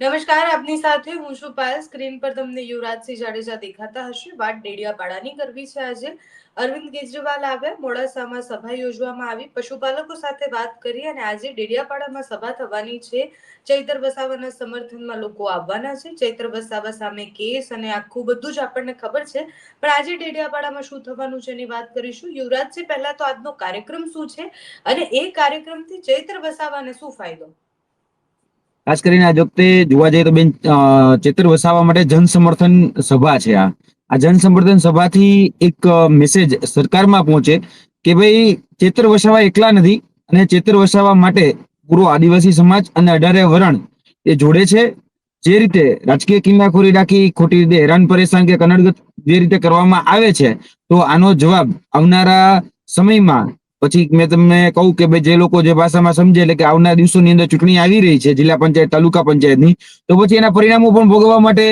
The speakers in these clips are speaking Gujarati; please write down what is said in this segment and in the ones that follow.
નમસ્કાર, આપની સાથે હું છું પાયલ. સ્ક્રીન પર તમને યુવરાજસિંહ જાડેજા દેખાતા હશે. વાત ડેડિયાપાડાની કરવી છે. આજે અરવિંદ કેજરીવાલ આવ્યા, મોડાસામાં સભા યોજવામાં આવી, પશુપાલકો સાથે વાત કરી અને આજે ડેડિયાપાડામાં સભા થવાની છે. ચૈતર વસાવાના સમર્થનમાં લોકો આવવાના છે. ચૈતર વસાવા સામે કેસ અને આખું બધું જ આપણને ખબર છે, પણ આજે ડેડિયાપાડામાં શું થવાનું છે એની વાત કરીશું. યુવરાજસિંહ, પહેલા તો આજનો કાર્યક્રમ શું છે અને એ કાર્યક્રમથી ચૈતર વસાવાને શું ફાયદો? ખાસ કરીને આ વખતે જોવા જઈએ તો બેન, ચેતર વસાવા માટે જન સમર્થન સભા છે. આ જન સમર્થન સભાથી એક મેસેજ સરકારમાં પહોંચે કે ભાઈ, ચેતર વસાવા એકલા નથી અને ચેતર વસાવા માટે પૂરો આદિવાસી સમાજ અને 18 વરણ એ જોડે છે. જે રીતે રાજકીય કિન્નાખોરી રાખી ખોટી રીતે હેરાન પરેશાન કે કનડગત જે રીતે કરવામાં આવે છે, તો આનો જવાબ આવનારા સમયમાં, પછી મેં તમને કહું કે ભાઈ, જે લોકો જે ભાષામાં સમજે, એટલે કે આવનારા દિવસોની અંદર ચૂંટણી આવી રહી છે, જિલ્લા પંચાયત, તાલુકા પંચાયતની, તો પછી એના પરિણામો પણ ભોગવવા માટે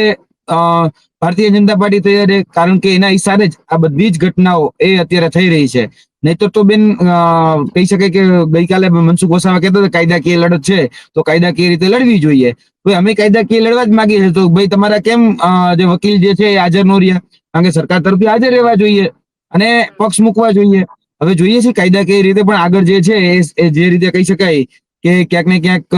ભારતીય જનતા પાર્ટી તૈયાર છે. કારણ કે એના હિસાબે જ આ બધી જ ઘટનાઓ એ અત્યારે થઈ રહી છે. નહીતર તો બેન, કહી શકાય કે ગઈકાલે મનસુખ વસાવા કહેતા હતા કાયદાકીય લડત છે, તો કાયદાકીય રીતે લડવી જોઈએ. ભાઈ, અમે કાયદાકીય લડવા જ માંગીએ છીએ, તો ભાઈ તમારા કેમ જે વકીલ જે છે એ હાજર નો રહ્યા? કારણ કે સરકાર તરફથી હાજર રહેવા જોઈએ અને પક્ષ મૂકવા જોઈએ. હવે જોઈએ છે કાયદાકીય રીતે પણ આગળ જે છે એ જે રીતે કહી શકાય કે ક્યાંક ને ક્યાંક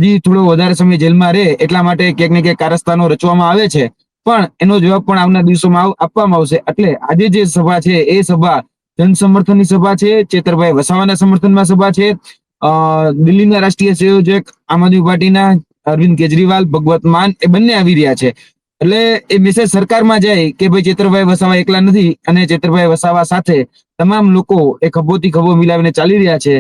હજી થોડો વધારે સમય જેલમાં રહે એટલા માટે ક્યાંક ને ક્યાંક કારસ્તાનો રચવામાં આવે છે. પણ એનો જવાબ પણ આવનાર દિવસોમાં આપવામાં આવશે. એટલે આજે જે સભા છે એ સભા જન સમર્થનની સભા છે. ચેતરભાઈ વસાવાના સમર્થનમાં સભા છે. દિલ્હીના રાષ્ટ્રીય સંયોજક આમ આદમી પાર્ટીના અરવિંદ કેજરીવાલ, ભગવત માન, એ બંને આવી રહ્યા છે. એટલે એ મેસેજ સરકારમાં જાય કે ભાઈ, ચેતરભાઈ વસાવા એકલા નથી અને ચેતરભાઈ વસાવા સાથે તમામ લોકો એ ખભોથી ખભો મિલાવીને ચાલી રહ્યા છે.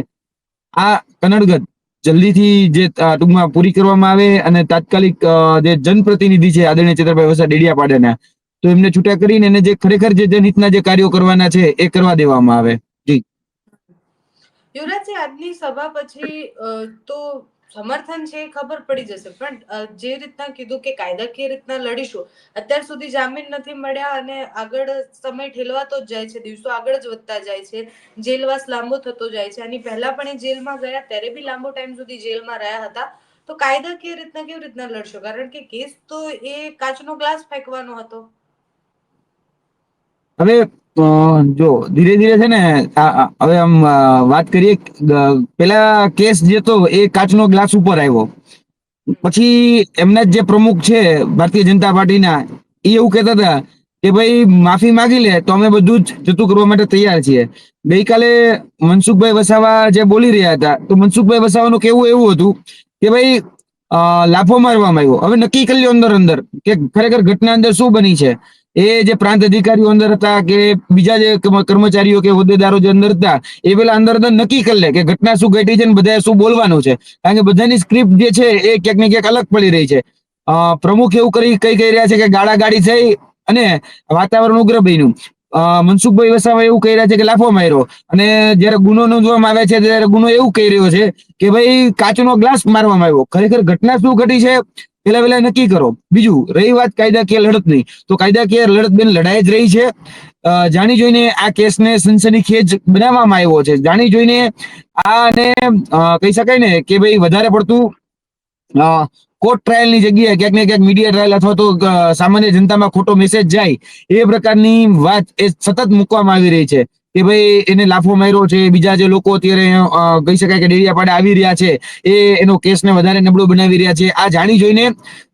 આ કનડગત જલ્દીથી જે ટૂંકમાં પૂરી કરવામાં આવે અને તાત્કાલિક જે જનપ્રતિનિધિ છે આદરણીય ચેતરભાઈ વસાવા ડેડિયાપાડાના, તો એમને છૂટા કરીને એને જે ખરેખર જે જનહિતના જે કાર્યો કરવાના છે એ કરવા દેવામાં આવે. જી યુવરાજસિંહ, આજની સભા પછી તો સમર્થન છે એ ખબર પડી જશે, પણ જે રીતના કીધું કે કાયદાકીય રીતના લડીશું, અત્યાર સુધી જામીન નથી મળ્યા અને આગળ સમય ઠેલવાતો જ જાય છે, દિવસો આગળ જ વધતા જાય છે, જેલવાસ લાંબો થતો જાય છે. આની પહેલા પણ એ જેલમાં ગયા ત્યારે બી લાંબો ટાઈમ સુધી જેલમાં રહ્યા હતા. તો કાયદાકીય રીતના કેવી રીતના લડશો? કારણ કે કેસ તો એ કાચનો ગ્લાસ ફેંકવાનો હતો. હવે જો ધીરે ધીરે છે ને, હવે આમ વાત કરીએ, પેલા કેસ જે હતો એ કાચનો ગ્લાસ ઉપર આવ્યો. પછી એમના જે પ્રમુખ છે ભારતીય જનતા પાર્ટીના, એ એવું કહેતા હતા કે ભાઈ, માફી માંગી લે તો અમે બધું જ જતું કરવા માટે તૈયાર છીએ. ગઈકાલે મનસુખભાઈ વસાવા જે બોલી રહ્યા હતા, તો મનસુખભાઈ વસાવાનું કહેવું એવું હતું કે ભાઈ, લાફો મારવામાં આવ્યો. હવે નક્કી કરી લ્યો અંદર અંદર કે ખરેખર ઘટના અંદર શું બની છે. એ જે પ્રાંત અધિકારીઓ અંદર હતા કે બીજા જે કર્મચારીઓ કે હોદ્દેદારો જે અંદર હતા, એ પેલા અંદર અંદર નક્કી કરી લે કે ઘટના શું ઘટી છે ને બધાએ શું બોલવાનું છે. કારણ કે બધાની સ્ક્રિપ્ટ જે છે એ ક્યાંક ને ક્યાંક અલગ પડી રહી છે. પ્રમુખ એવું કહી રહ્યા છે કે ગાળાગાળી થઈ અને વાતાવરણ ઉગ્ર બન્યું. મનસુખભાઈ વસાવા એવું કહી રહ્યા છે કે લાફો માર્યો. અને જયારે ગુનો નોંધવામાં આવે છે ત્યારે ગુનો એવું કહી રહ્યો છે કે ભાઈ, કાચનો ગ્લાસ મારવામાં આવ્યો. ખરેખર ઘટના શું ઘટી છે પેલા નક્કી કરો. બીજું, રહી વાત કાયદાકીય લડતની, તો કાયદાકીય લડત બેન લડાઈ જ રહી છે. જાણી જોઈને આ કેસને સનસનીખેજ બનાવવામાં આવ્યો છે. જાણી જોઈને આને કહી શકાય ને કે ભાઈ, વધારે પડતું કોર્ટ ટ્રાયલની જગ્યાએ ક્યાંક ને ક્યાંક મીડિયા ટ્રાયલ અથવા તો સામાન્ય જનતામાં ખોટો મેસેજ જાય એ પ્રકારની વાત એ સતત મૂકવામાં આવી રહી છે કે ભાઈ, એને લાફો માર્યો છે. બીજા જે લોકો અત્યારે કહી શકાય કે ડેડિયાપાડા આવી રહ્યા છે, એ એનો કેસને વધારે નબળો બનાવી રહ્યા છે. આ જાણી જોઈને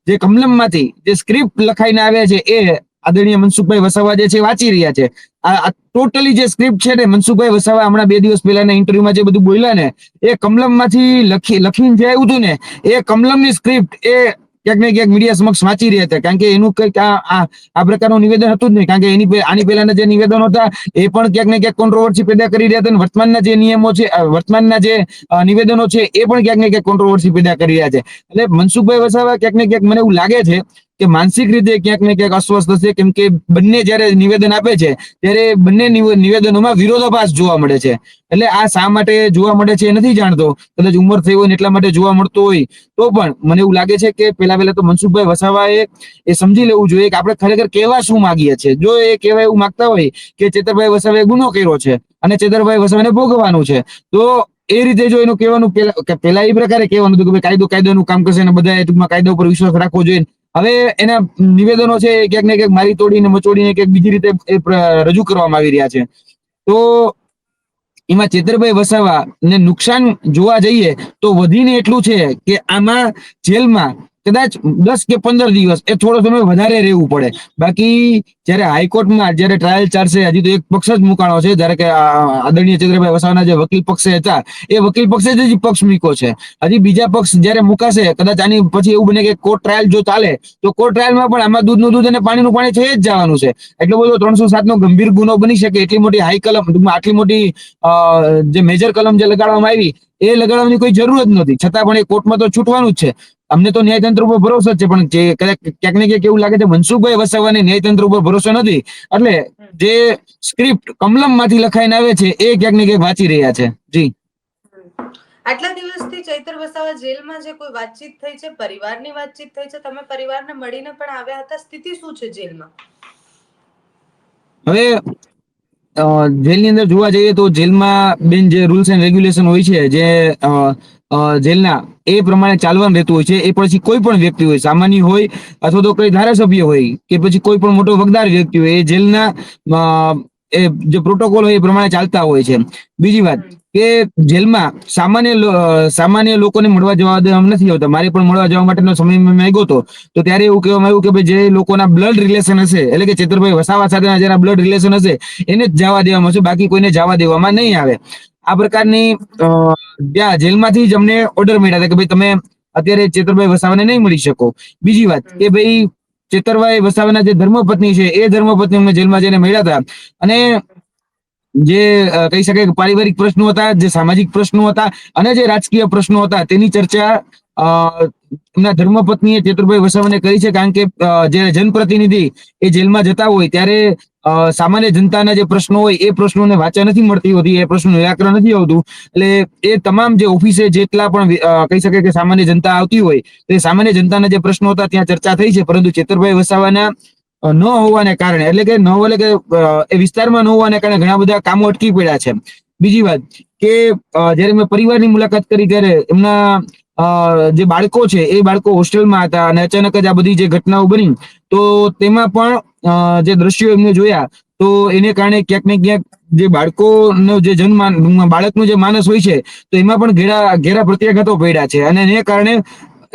જે કમલમમાંથી જે સ્ક્રિપ્ટ લખાઈને આવે છે એ આદરણીય મનસુખભાઈ વસાવા જે છે વાંચી રહ્યા છે. આ ટોટલી જે સ્ક્રિપ્ટ છે ને, મનસુખભાઈ વસાવા હમણાં 2 દિવસ પહેલાના ઇન્ટરવ્યુમાં જે બધું બોલ્યા ને, એ કમલમમાંથી લખીને જે આવ્યું હતું ને, એ કમલમની સ્ક્રિપ્ટ એ ક્યાંક ને ક્યાંક મીડિયા સમક્ષ વાંચી રહ્યા હતા. કારણ કે એનું કંઈક આ પ્રકારનું નિવેદન હતું જ નહીં. કારણ કે આની પહેલાના જે નિવેદનો હતા એ પણ ક્યાંક ને ક્યાંક કોન્ટ્રોવર્સી પેદા કરી રહ્યા હતા. અને વર્તમાનના જે નિયમો છે, વર્તમાનના જે નિવેદનો છે, એ પણ ક્યાંક ને ક્યાંક કોન્ટ્રોવર્સી પેદા કરી રહ્યા છે. એટલે મનસુખભાઈ વસાવા ક્યાંક ને ક્યાંક મને એવું લાગે છે કે માનસિક રીતે ક્યાંક ને ક્યાંક અસ્વસ્થ હશે. કેમ કે બંને જયારે નિવેદન આપે છે ત્યારે બંને નિવેદનોમાં વિરોધાભાસ જોવા મળે છે. એટલે આ શા માટે જોવા મળે છે એ નથી જાણતો. કદાચ ઉંમર થઈ હોય ને એટલા માટે જોવા મળતો હોય, તો પણ મને એવું લાગે છે કે પેલા તો મનસુખભાઈ વસાવાએ એ સમજી લેવું જોઈએ કે આપણે ખરેખર કેવા શું માંગીએ છીએ. જો એ કહેવા એવું માંગતા હોય કે ચેતરભાઈ વસાવાએ ગુનો કર્યો છે અને ચેતરભાઈ વસાવાને ભોગવવાનું છે, તો એ રીતે જો એનું કહેવાનું પેલા એ પ્રકારે કહેવાનું હતું કે ભાઈ કાયદો કાયદાનું કામ કરશે અને બધા ટૂંકમાં કાયદા ઉપર વિશ્વાસ રાખવો જોઈએ. હવે એના નિવેદનો છે ક્યાંક ને ક્યાંક મારી તોડીને મચોડીને ક્યાંક બીજી રીતે રજૂ કરવામાં આવી રહ્યા છે. તો એમાં ચેતરભાઈ વસાવા ને નુકસાન જોવા જઈએ તો વધીને એટલું છે કે આમાં જેલમાં કદાચ 10 કે 15 દિવસ એ થોડો સમય વધારે રહેવું પડે. બાકી જયારે હાઈકોર્ટમાં જયારે ટ્રાયલ ચાલશે, હજી તો એક પક્ષ જ મુકાણો છે, જ્યારે કે આદરણીય ચેતરભાઈ વસાવાના જે વકીલ પક્ષે હતા એ વકીલ પક્ષે જ પક્ષ મૂક્યો છે. હજી બીજા પક્ષ જયારે મુકાશે, કદાચ આની પછી એવું બને કે કોર્ટ ટ્રાયલ જો ચાલે તો કોર્ટ ટ્રાયલમાં પણ આમાં દૂધનું દૂધ અને પાણીનું પાણી થઈ જ જવાનું છે. એટલો બધો 307 નો ગંભીર ગુનો બની શકે એટલી મોટી હાઈ કલમ, આટલી મોટી જે મેજર કલમ જે લગાડવામાં આવી એ લગાડવાની કોઈ જરૂર જ નથી. છતાં પણ એ કોર્ટમાં તો છૂટવાનું જ છે. અમને તો ન્યાયતંત્ર ઉપર ભરોસો જ છે, પણ જે ક્યાંક ને ક્યાંક એવું લાગે છે મનસુખભાઈ વસાવાને ન્યાયતંત્ર ઉપર ભરોસો નથી, એટલે જે સ્ક્રિપ્ટ કમલમ માંથી લખાઈને આવે છે એ ક્યાંક ને ક્યાંક વાંચી રહ્યા છે. જી, આટલા દિવસથી ચૈતર વસાવા જેલમાં જે કોઈ વાતચીત થઈ છે, પરિવારની વાતચીત થઈ છે, તમે પરિવારને મળીને પણ આવ્યા હતા, સ્થિતિ શું છે જેલમાં? હવે જેલની અંદર જોવા જઈએ તો જેલમાં બેન જે રૂલ્સ એન્ડ રેગ્યુલેશન હોય છે, જે જેલના એ પ્રમાણે ચાલવાનું રહેતું હોય છે. એ પછી કોઈ પણ વ્યક્તિ હોય, સામાન્ય હોય અથવા તો કોઈ ધારાસભ્ય હોય કે પછી કોઈ પણ મોટો વગદાર વ્યક્તિ હોય, એ જેલના એ જે પ્રોટોકોલ હોય એ પ્રમાણે ચાલતા હોય છે. બીજી વાત કે જેલમાં સામાન્ય લોકોને મળવા જવા દેવામાં નથી આવતા. મારે પણ મળવા જવા માટેનો સમય મેં માંગ્યો હતો, તો ત્યારે એવું કહેવામાં આવ્યું કે ભાઈ જે લોકોના બ્લડ રિલેશન હશે, એટલે કે ચેતરભાઈ વસાવા સાથેના જેના બ્લડ રિલેશન હશે એને જ જવા દેવામાં આવશે, બાકી કોઈને જવા દેવામાં નહીં આવે. આ પ્રકારની ત્યાં જેલમાંથી જ અમને ઓર્ડર મળ્યા હતા કે ભાઈ તમે અત્યારે ચેતરભાઈ વસાવાને નહીં મળી શકો. બીજી વાત કે ભાઈ ચેતરભાઈ વસાવાના જે ધર્મપત્ની છે એ ધર્મપત્ની અમને જેલમાં જઈને મળ્યા હતા, અને જે કહી શકાય કે પારિવારિક પ્રશ્નો હતા, જે સામાજિક પ્રશ્નો હતા અને જે રાજકીય પ્રશ્નો હતા તેની ચર્ચા એમના ધર્મપત્નીએ ચેતરભાઈ વસાવાને કરી છે. કારણ કે જયારે જનપ્રતિનિધિ એ જેલમાં જતા હોય ત્યારે સામાન્ય જનતાના જે પ્રશ્નો હોય એ પ્રશ્નોને વાચા નથી મળતી હોતી, એ પ્રશ્નો નિરાકરણ નથી આવતું. એટલે એ તમામ જે ઓફિસે જેટલા પણ કહી શકાય કે સામાન્ય જનતા આવતી હોય, તો એ સામાન્ય જનતાના જે પ્રશ્નો હતા ત્યાં ચર્ચા થઈ છે. પરંતુ ચેતરભાઈ વસાવાના ન હોવાને કારણે, એટલે કે એ વિસ્તારમાં ન હોવાને કારણે ઘણા બધા કામો અટકી પડ્યા છે. બીજી વાત કે જયારે મેં પરિવારની મુલાકાત કરી ત્યારે એમના જે બાળકો છે એ બાળકો હોસ્ટેલમાં હતા, અને અચાનક જ આ બધી જે ઘટનાઓ બની તો તેમાં પણ જે દ્રશ્યો એમને જોયા તો એને કારણે ક્યાંક ને ક્યાંક જે બાળકોનો જે બાળકનું જે માનસ હોય છે તો એમાં પણ ઘેરા પ્રત્યાઘાતો પડ્યા છે. અને એને કારણે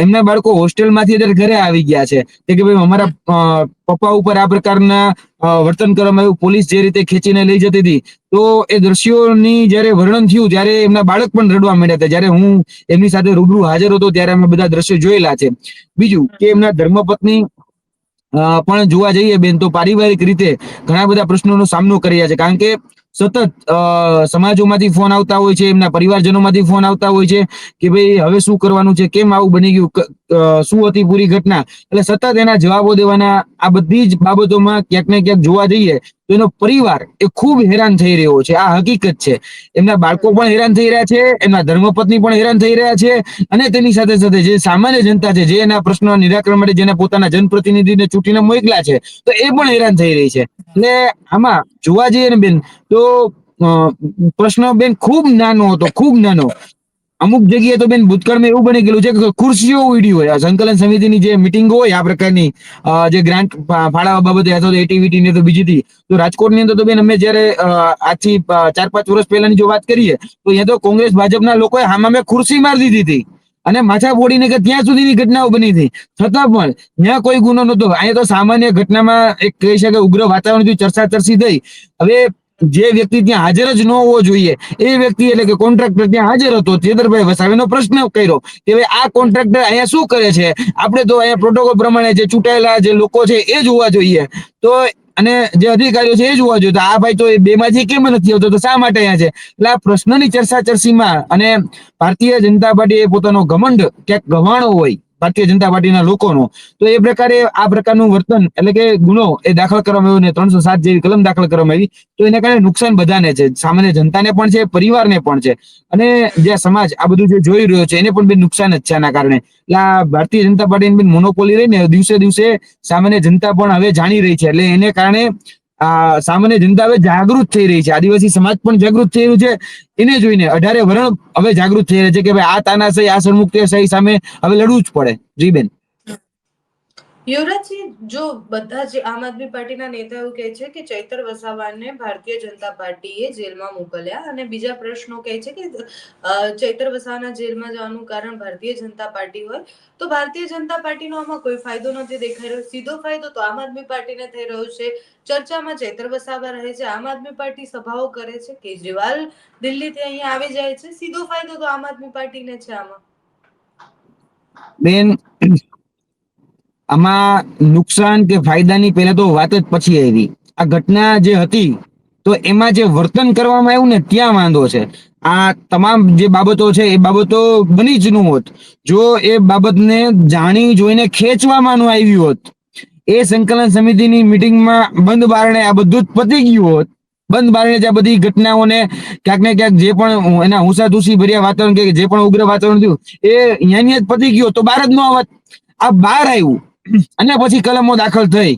એમના બાળકો હોસ્ટેલમાંથી અત્યારે ઘરે આવી ગયા છે કે ભાઈ અમારા પપ્પા ઉપર આ પ્રકારના વર્તન કરવામાં આવ્યું, પોલીસ જે રીતે ખેંચીને લઈ જતી હતી. તો એ દ્રશ્યોની જયારે વર્ણન થયું ત્યારે એમના બાળક પણ રડવા માંડ્યા હતા. જયારે હું એમની સાથે રૂબરૂ હાજર હતો ત્યારે અમે બધા દ્રશ્યો જોયેલા છે. બીજું કે એમના ધર્મપત્ની પણ જોવા જઈએ બેન તો પારિવારિક રીતે ઘણા બધા પ્રશ્નોનો સામનો કરી રહ્યા છે. કારણ કે સતત સમાજોમાંથી ફોન આવતા હોય છે, એમના પરિવારજનોમાંથી ફોન આવતા હોય છે કે ભાઈ હવે શું કરવાનું છે, કેમ આવું બની ગયું, શું હતી પૂરી ઘટના. એટલે સતત એના જવાબો દેવાના. આ બધી જ બાબતોમાં ક્યાંક ને ક્યાંક જોવા જઈએ તો એનો પરિવાર એ ખૂબ હેરાન થઈ રહ્યો છે. આ હકીકત છે. એમના બાળકો પણ હેરાન થઈ રહ્યા છે, એમના ધર્મપત્ની પણ હેરાન થઈ રહ્યા છે, અને તેની સાથે સાથે જે સામાન્ય જનતા છે, જે એના પ્રશ્નોના નિરાકરણ માટે જેને પોતાના જનપ્રતિનિધિને ચૂંટીને મોકલ્યા છે, તો એ પણ હેરાન થઈ રહી છે. એટલે આમાં જોવા જઈએ ને બેન તો પ્રશ્ન બેન ખૂબ નાનો હતો, ખૂબ નાનો. અમુક જગ્યાએ તો બેન ભૂતકાળમાં એવું બની ગયેલું છે કે ખુરશીઓ ઉડી હોય. સંકલન સમિતિની જે મિટિંગ હોય આ પ્રકારની, જે ગ્રાન્ટ ફાળવવા બાબતે અથવા તો એટીવીટી ને તો બીજી, તો રાજકોટની અંદર તો બેન અમે જયારે આજથી 4-5 વર્ષ પહેલાની જો વાત કરીએ તો અહીંયા તો કોંગ્રેસ ભાજપના લોકોએ હામે ખુરશી મારી દીધી હતી અને માથા ફોડીને કે ત્યાં સુધીની ઘટનાઓ બની હતી. છતાં પણ ત્યાં કોઈ ગુનો નતો. અહીંયા તો સામાન્ય ઘટનામાં એક કહી શકાય ઉગ્ર વાતાવરણ ચર્ચા થઈ. હવે જે વ્યક્તિ ત્યાં હાજર જ ન હોવો જોઈએ એ વ્યક્તિ એટલે કે કોન્ટ્રાક્ટર ત્યાં હાજર હતો. ચેતરભાઈ વસાવેનો પ્રશ્ન કર્યો કે ભાઈ આ કોન્ટ્રાક્ટર અહીંયા શું કરે છે? આપણે તો અહીંયા પ્રોટોકોલ પ્રમાણે જે ચૂંટાયેલા જે લોકો છે એ જોવા જોઈએ, તો અને જે અધિકારીઓ છે એ જોવા જોઈએ. તો આ ભાઈ તો બે માંથી કેમ નથી આવતો, તો શા માટે અહીંયા છે? એટલે આ પ્રશ્નની ચર્ચામાં અને ભારતીય જનતા પાર્ટી એ પોતાનો ઘમંડ ક્યાંક ગવાણો હોય ભારતીય જનતા પાર્ટીના લોકોનો, તો એ પ્રકારે આ પ્રકારનું વર્તન એટલે કે ગુનો એ દાખલ કરવામાં આવ્યો ને 307 જેવી કલમ દાખલ કરવામાં આવી. તો એને કારણે નુકસાન બધાને છે, સામાન્ય જનતાને પણ છે, પરિવારને પણ છે, અને જે સમાજ આ બધું જે જોઈ રહ્યો છે એને પણ બેન નુકસાન જ છે આના કારણે. એટલે આ ભારતીય જનતા પાર્ટીની મોનોપોલી રહીને દિવસે દિવસે સામાન્ય જનતા પણ હવે જાણી રહી છે. એટલે એને કારણે આ સામાન્ય જનતા હવે જાગૃત થઈ રહી છે, આદિવાસી સમાજ પણ જાગૃત થઈ રહ્યું છે. એને જોઈને 18 વર્ણ હવે જાગૃત થઈ રહ્યા છે કે ભાઈ આ તાનાશાહી, આ સરમુખત્યારશાહી સામે હવે લડવું જ પડે. જી બેન. યુવરાજજી, જો બધા જ આમ આદમી પાર્ટીના નેતા એવું કહે છે કે ચૈતર વસાવાને ભારતીય જનતા પાર્ટીએ જેલમાં મોકલ્યા, અને બીજા પ્રશ્નો કહે છે કે ચૈતર વસાવાના જેલમાં જવાનું કારણ ભારતીય જનતા પાર્ટી હોય તો ભારતીય જનતા પાર્ટીનો આમાં કોઈ ફાયદો નથી દેખાઈ રહ્યો. સીધો ફાયદો તો આમ આદમી પાર્ટીને થઈ રહ્યો છે. ચર્ચામાં ચૈતર વસાવા રહે છે, આમ આદમી પાર્ટી સભાઓ કરે છે, કેજરીવાલ દિલ્હીથી અહીંયા આવી જાય છે. સીધો ફાયદો તો આમ આદમી પાર્ટીને છે આમાં. બેન, આમાં નુકસાન કે ફાયદાની પહેલા તો વાત જ પછી આવી. આ ઘટના જે હતી તો એમાં જે વર્તન કરવામાં આવ્યું ને ત્યાં વાંધો છે. આ તમામ જે બાબતો છે એ બાબતો બની જ ન હોત જો એ બાબતને જાણી જોઈને ખેંચવામાં ન આવ્યું હોત. એ સંકલન સમિતિની મિટિંગમાં બંધ બારણે આ બધું જ પતી ગયું હોત. બંધ બારણે જે બધી ઘટનાઓને ક્યાંક ને ક્યાંક જે પણ એના હુસાતુસી ભર્યા વાતાવરણ કે જે પણ ઉગ્ર વાતાવરણ થયું એ અહીંયા જ પતી ગયો તો બહાર જ ન આવત. આ બહાર આવ્યું અને પછી કલમો દાખલ થઈ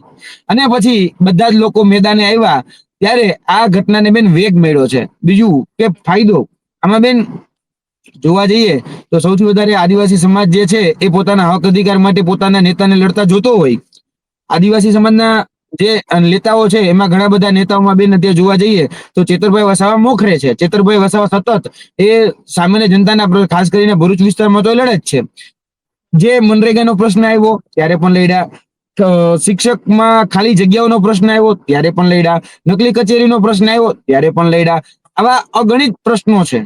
અને પછી બધા જ લોકો મેદાને આવ્યા ત્યારે આ ઘટનાને બેન વેગ મળ્યો છે. બીજું કે ફાયદો આમાં બેન જોવા જઈએ તો સૌથી વધારે આદિવાસી સમાજ જે છે એ પોતાના હક અધિકાર માટે પોતાના નેતાને લડતા જોતો હોય. આદિવાસી સમાજના જે નેતાઓ છે એમાં ઘણા બધા નેતાઓમાં બેન અત્યારે જોવા જઈએ તો ચેતરભાઈ વસાવા મોખરે છે. ચેતરભાઈ વસાવા સતત એ સામાન્ય જનતાના ખાસ કરીને ભરૂચ વિસ્તારમાં તો લડે જ છે. જે મનરેગાનો પ્રશ્ન આવ્યો ત્યારે પણ લડ્યા, શિક્ષકમાં ખાલી જગ્યાઓનો પ્રશ્ન આવ્યો ત્યારે પણ લડ્યા, નકલી કચેરીનો પ્રશ્ન આવ્યો ત્યારે પણ લડ્યા. આવા અગણિત પ્રશ્નો છે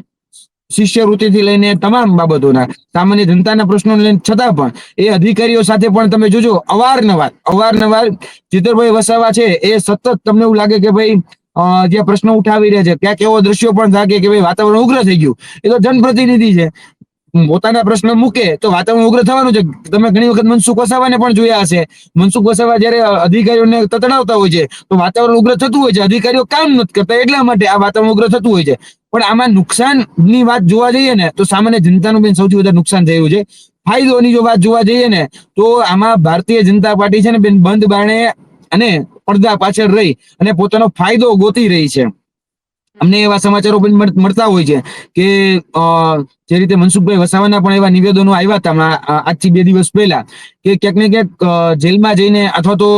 શિષ્યવૃત્તિથી લઈને તમામ બાબતોના સામાન્ય જનતાના પ્રશ્નો લઈને છતાં પણ એ અધિકારીઓ સાથે પણ તમે જોજો અવારનવાર ચેતરભાઈ વસાવા છે એ સતત તમને એવું લાગે કે ભાઈ જે પ્રશ્નો ઉઠાવી રહ્યા છે ક્યાંક એવો દ્રશ્યો પણ લાગે કે ભાઈ વાતાવરણ ઉગ્ર થઈ ગયું. એ તો જનપ્રતિનિધિ છે, પોતાના પ્રશ્ન મૂકે તો વાતાવરણ ઉગ્ર થવાનું છે. તમે ઘણી વખત મનસુખ વસાવાને પણ જોયા હશે. મનસુખ વસાવા જયારે અધિકારીઓને તતડાવતા હોય છે તો વાતાવરણ ઉગ્ર થતું હોય છે. અધિકારીઓ કામ નથી કરતા એટલા માટે આ વાતાવરણ ઉગ્ર થતું હોય છે. પણ આમાં નુકસાનની વાત જોવા જઈએ ને તો સામાન્ય જનતાનું બેન સૌથી વધારે નુકસાન થયું છે. ફાયદોની જો વાત જોવા જઈએ ને તો આમાં ભારતીય જનતા પાર્ટી છે ને બેન બંધ બારણે અને પડદા પાછળ રહી અને પોતાનો ફાયદો ગોતી રહી છે. અમને એવા સમાચારો પણ મળતા હોય છે કે જે રીતે મનસુખભાઈ વસાવાના પણ એવા નિવેદનો આવ્યા હતા આજથી 2 દિવસ પહેલા કે ક્યાંક ને ક્યાંક જેલમાં જઈને અથવા તો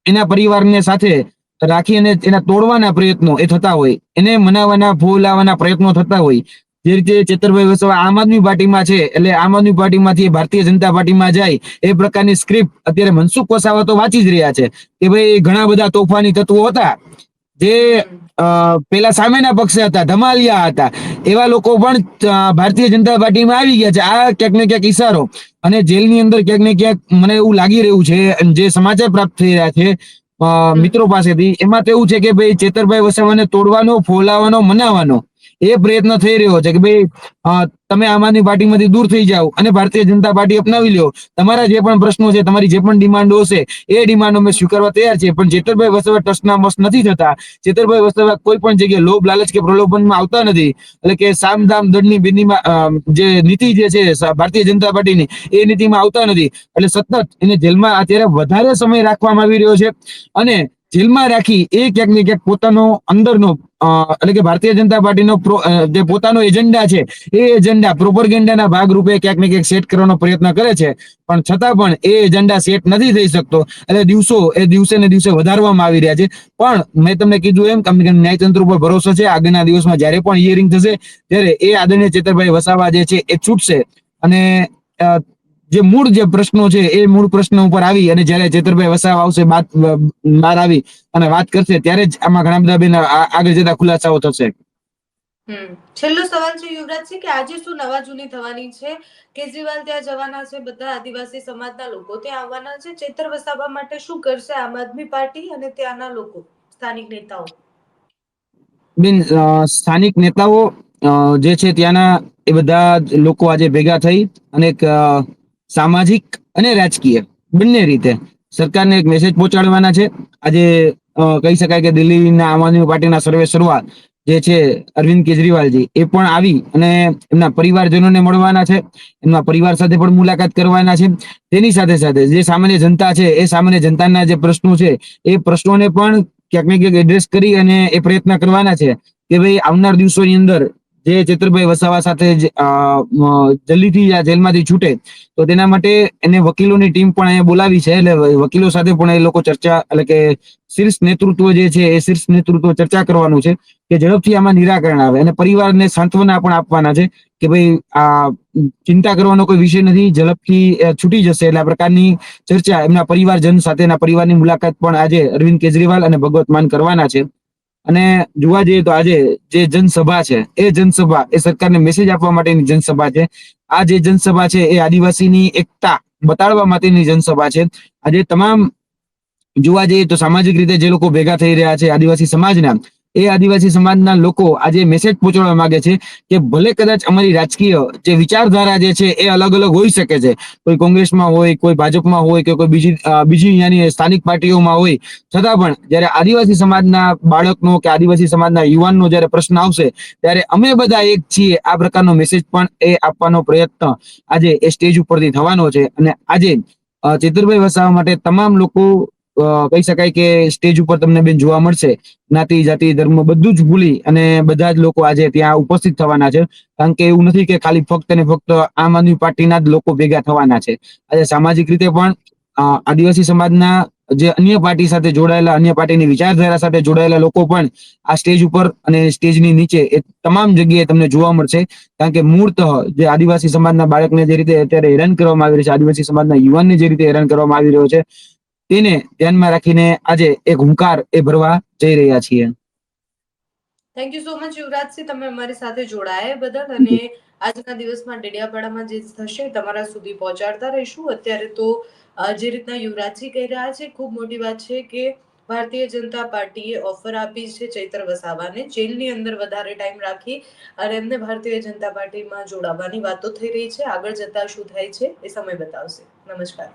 એના પરિવારને સાથે રાખી અને એના તોડવાના પ્રયત્નો એ થતા હોય, એને મનાવવાના ફોલાવવાના પ્રયત્નો થતા હોય. જે રીતે ચેતરભાઈ વસાવા આમ આદમી પાર્ટીમાં છે એટલે આમ આદમી પાર્ટીમાંથી ભારતીય જનતા પાર્ટીમાં જાય એ પ્રકારની સ્ક્રિપ્ટ અત્યારે મનસુખ વસાવા તો વાંચી જ રહ્યા છે કે ભાઈ ઘણા બધા તોફાની તત્વો હતા જે પેલા સામેના પક્ષે હતા, ધમાલિયા હતા, એવા લોકો પણ ભારતીય જનતા પાર્ટીમાં આવી ગયા છે. આ ક્યાંક ને ક્યાંક ઈશારો અને જેલની અંદર ક્યાંક ને ક્યાંક મને એવું લાગી રહ્યું છે જે સમાચાર પ્રાપ્ત થઈ રહ્યા છે મિત્રો પાસેથી એમાં તો એવું છે કે ભાઈ ચેતરભાઈ વસાવાને તોડવાનો, ફોલાવાનો, મનાવવાનો એ પ્રયત્ન થઈ રહ્યો છે કે ભાઈ તમે આમ આદમી પાર્ટીમાંથી દૂર થઈ જાઓ અને ભારતીય જનતા પાર્ટી અપનાવી લો. તમારા જે પણ પ્રશ્નો છે, તમારી જે પણ ડિમાન્ડો હશે એ ડિમાન્ડો અમે સ્વીકારવા તૈયાર છે. પણ ચેતરભાઈ વસાવા ટસના મસ નથી થતા. ચેતરભાઈ વસાવા કોઈ પણ જગ્યાએ લોભ, લાલચ કે પ્રલોભનમાં આવતા નથી. એટલે કે સામ દામ દંડની બેનીમાં જે નીતિ જે છે ભારતીય જનતા પાર્ટીની એ નીતિમાં આવતા નથી. એટલે સતત એને જેલમાં અત્યારે વધારે સમય રાખવામાં આવી રહ્યો છે અને જેલમાં રાખી એ ક્યાંક ને ક્યાંક પોતાનો અંદરનો એટલે કે ભારતીય જનતા પાર્ટીનો જે પોતાનો એજન્ડા છે એ એજન્ડા પ્રોપરગેન્ડાના ભાગરૂપે ક્યાંક ને ક્યાંક સેટ કરવાનો પ્રયત્ન કરે છે. પણ છતાં પણ એ એજન્ડા સેટ નથી થઈ શકતો. એટલે દિવસે ને દિવસે વધારવામાં આવી રહ્યા છે. પણ મેં તમને કીધું એમ કે ન્યાયતંત્ર ઉપર ભરોસો છે. આગળના દિવસમાં જયારે પણ હિયરિંગ થશે ત્યારે એ આદરણીય ચેતરભાઈ વસાવા જે છે એ છૂટશે અને જે મૂળ જે પ્રશ્નો છે એ મૂળ પ્રશ્નો ઉપર આવી અને જયારે ચેતરભાઈ વસાવા આવશે બહાર આવી અને વાત કરશે ત્યારે જ આમાં ઘણા બધા બેન આગળ જતા ખુલાસાઓ થશે. છેલ્લો સવાલ છે યુવરાજજી કે આજે શું નવા જૂની થવાની છે? કેજરીવાલ ત્યાં જવાના છે, બધા આદિવાસી સમાજના લોકો ત્યાં આવવાના છે. ચેતર વસાવા માટે શું કરશે આમ આદમી પાર્ટી અને ત્યાંના લોકો, સ્થાનિક નેતાઓ? બેન, સ્થાનિક નેતાઓ જે છે ત્યાંના એ બધા લોકો આજે ભેગા થઈ અને એક સામાજિક અને રાજકીય બંને રીતે સરકારને એક મેસેજ પહોંચાડવાના છે. આજે કહી શકાય કે દિલ્હીના આમ આદમી પાર્ટીના સર્વે શરૂઆત જે છે અરવિંદ કેજરીવાલજી એ પણ આવી અને એમના પરિવારજનોને મળવાના છે, એમના પરિવાર સાથે પણ મુલાકાત કરવાના છે. તેની સાથે સાથે જે સામાન્ય જનતા છે એ સામાન્ય જનતાના જે પ્રશ્નો છે એ પ્રશ્નોને પણ ક્યાંક ને ક્યાંક એડ્રેસ કરી અને એ પ્રયત્ન કરવાના છે કે ભાઈ આવનાર દિવસોની અંદર જે ચેતરભાઈ વસાવા સાથે જલ્દીથી જેલમાંથી છૂટે તો તેના માટે એને વકીલોની ટીમ પણ અહીંયા બોલાવી છે. એટલે વકીલો સાથે પણ એ લોકો ચર્ચા એટલે કે શીર્ષ નેતૃત્વ જે છે એ શીર્ષ નેતૃત્વ ચર્ચા કરવાનું છે કે ઝડપથી આમાં નિરાકરણ આવે અને પરિવારને સાંત્વના પણ આપવાના છે કે ભાઈ આ ચિંતા કરવાનો કોઈ વિષય નથી, ઝડપથી છૂટી જશે. એટલે આ પ્રકારની ચર્ચા એમના પરિવારજન સાથેના પરિવારની મુલાકાત પણ આજે અરવિંદ કેજરીવાલ અને ભગવત માન કરવાના છે. અને જોવા જઈએ તો આજે જે જનસભા છે એ જનસભા એ સરકારને મેસેજ આપવા માટેની જનસભા છે. આ જે જનસભા છે એ આદિવાસીની એકતા બતાડવા માટેની જનસભા છે. આજે તમામ જોવા જઈએ તો સામાજિક રીતે જે લોકો ભેગા થઈ રહ્યા છે આદિવાસી સમાજના, એ આદિવાસી સમાજના લોકો આજે મેસેજ પહોંચાડવા માંગે છે કે ભલે કદાચ અમારી રાજકીય જે વિચારધારા જે છે એ અલગ અલગ હોઈ શકે છે, કોઈ કોંગ્રેસમાં હોય, કોઈ ભાજપમાં હોય કે કોઈ બીજી અહીંયાની સ્થાનિક પાર્ટીઓમાં હોય, છતાં પણ જયારે આદિવાસી સમાજના બાળકનો કે આદિવાસી સમાજના યુવાનનો જયારે પ્રશ્ન આવશે ત્યારે અમે બધા એક છીએ. આ પ્રકારનો મેસેજ પણ એ આપવાનો પ્રયત્ન આજે એ સ્ટેજ ઉપરથી થવાનો છે. અને આજે ચેતરભાઈ વસાવા માટે તમામ લોકો કહી શકાય કે સ્ટેજ ઉપર તમને બેન જોવા મળશે. જ્ઞાતિ, જાતિ, ધર્મ બધું જ ભૂલી અને બધા જ લોકો આજે ત્યાં ઉપસ્થિત થવાના છે. કારણ કે એવું નથી કે ખાલી ફક્ત ને ફક્ત આમ આદમી પાર્ટીના જ લોકો ભેગા થવાના છે. આજે સામાજિક રીતે પણ આદિવાસી સમાજના જે અન્ય પાર્ટી સાથે જોડાયેલા, અન્ય પાર્ટીની વિચારધારા સાથે જોડાયેલા લોકો પણ આ સ્ટેજ ઉપર અને સ્ટેજની નીચે એ તમામ જગ્યાએ તમને જોવા મળશે. કારણ કે મૂળતઃ જે આદિવાસી સમાજના બાળકને જે રીતે અત્યારે હેરાન કરવામાં આવી રહ્યું છે, આદિવાસી સમાજના યુવાનને જે રીતે હેરાન કરવામાં આવી રહ્યો છે, તેને ધ્યાનમાં રાખીને આજે એક હુંકાર એ ભરવા જઈ રહ્યા છીએ. Thank you so much Yuvrajsinh, તમે અમારી સાથે જોડાયા બદલ. અને આજના દિવસમાં ડેડિયાપાડામાં જે થશે તમારા સુધી પહોંચાડતા રહીશું. અત્યારે તો જે રીતના યુવરાજસિંહ કહી રહ્યા છે, ખૂબ મોટી વાત છે કે ભારતીય જનતા પાર્ટીએ ઓફર આપી છે ચૈત્ર વસાવાને જેલની અંદર વધારે ટાઈમ રાખી અને એમને ભારતીય જનતા પાર્ટીમાં જોડાવાની વાતો થઈ રહી છે. આગળ જતા શું થાય છે એ સમય બતાવશે. નમસ્કાર.